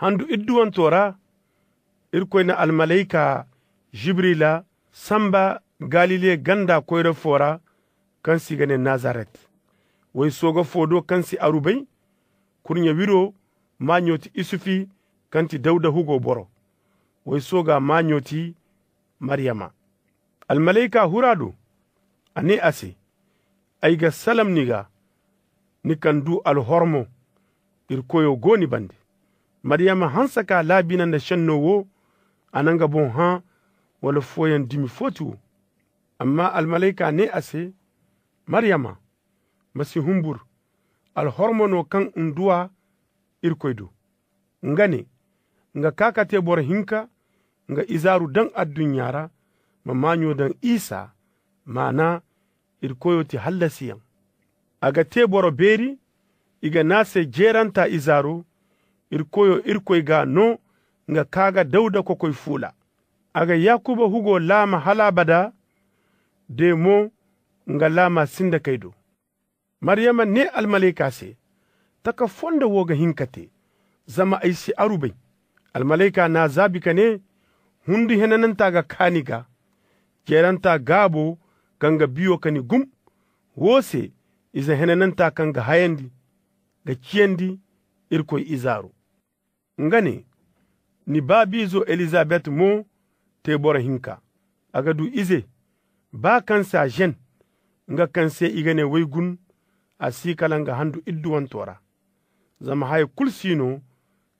handu idduwan tora irkoyna almalaika jibrila samba galile ganda koyra fora kansi gane nazaret way soga fodo kansi arubay kurnya wiro manyoti isufi kanti dawda hugo boro way soga manyoti maryama almalaika huradu ani ase ayga salam niga nikandu alhormo irkoyo goni bande maryama hansaka labina da shannowo ananga bon ha wala foyan dimi fotu amma almalaika ne ase maryama masi humbur alhormono kan unduwa irkoydu ngane nga kakate bor hinka nga izaru dan addunyara ma manyo dan isa mana irkoyo ti hallasiyan aga te boro beri iga nase jeranta izaru irkoyo irkoy ga no nga kaga dawda ko koy fula aga yakuba hugo lama halabada de mo nga lama sinda kaydo maryama ne almalaika se taka fonda woga hinkate zama aisi arubay almalaika na zabika ne hundu henananta ga kaniga jeranta gabo kanga biyo kani gum wose iza henananta kanga hayandi ga ciyandi irkoy izaru ngane ni babizo elizabeth mo te bora hinka aga du ize ba kansa jen nga kanse igane waygun asikala nga handu idduwan tora zama hay kulsino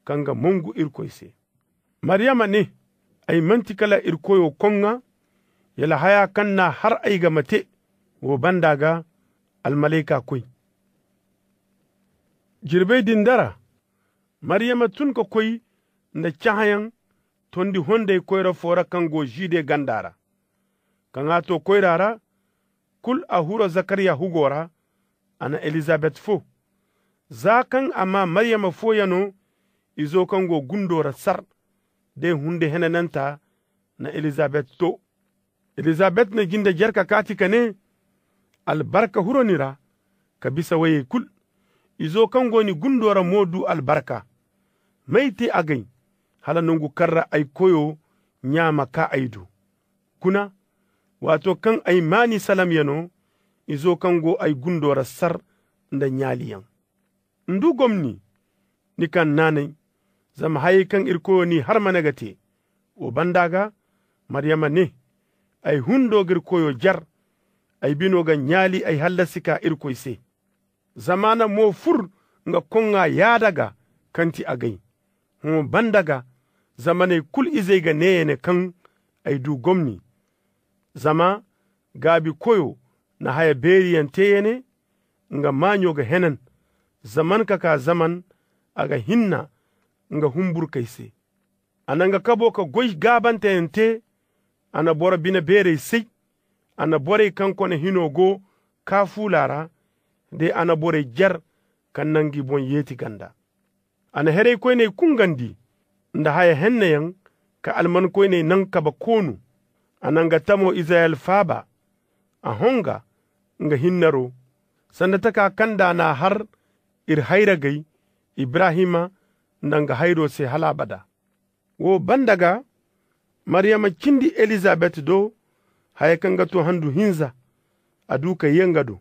kanga mongu irkoy se maryama ne ay mantikala irkoyo konga yala haya kanna har ay ga mate wo bandaga almalaika koy jirbey dindara maryama tun ko koy nda cahayan tondi honde koyra fora kango jide gandara kanga to koyrara kul a huro zakariya hugora ana elizabeth fo zakan amma maryama fo yano izo kango gundora sar de hunde henananta na elizabeth to elizabeth na ginda jarka kati kane albarka huronira kabisa waye kul izo kango ni gundora modu albarka maiti agay hala nungu karra ay koyo nyama ka aidu kuna wato kan ay mani salam yano izo kango ay gundora sar nda nyaliyan ndu gomni ni kan nanay zama hay kan irkoyo ni har managate o bandaga maryama ne ay hundo gir koyo jar ay binoga nyali ay hallasika irkoy se zamana mo fur nga konga yadaga kanti agay ho bandaga zamane kul izega neyene kan ay du gomni zama gabi koyo na haya beriyan teyene nga manyoga henan zaman kaka zaman aga hinna nga humbur kaise ananga kabo ka goy gabante ente ana bora bina bere sei ana bore kanko na hinogo ka fulara de ana bore jar kan nangi bon yeti ganda ana here koyne kungandi nda haya henneyan ka alman koyne nan kaba konu ananga tamo Israel faba a honga nga hinnaro sanda taka kanda na har ir hayra gai Ibrahima nanga hayro se halabada wo bandaga Maryama kindi Elizabeth do haya kanga to handu hinza aduka yengado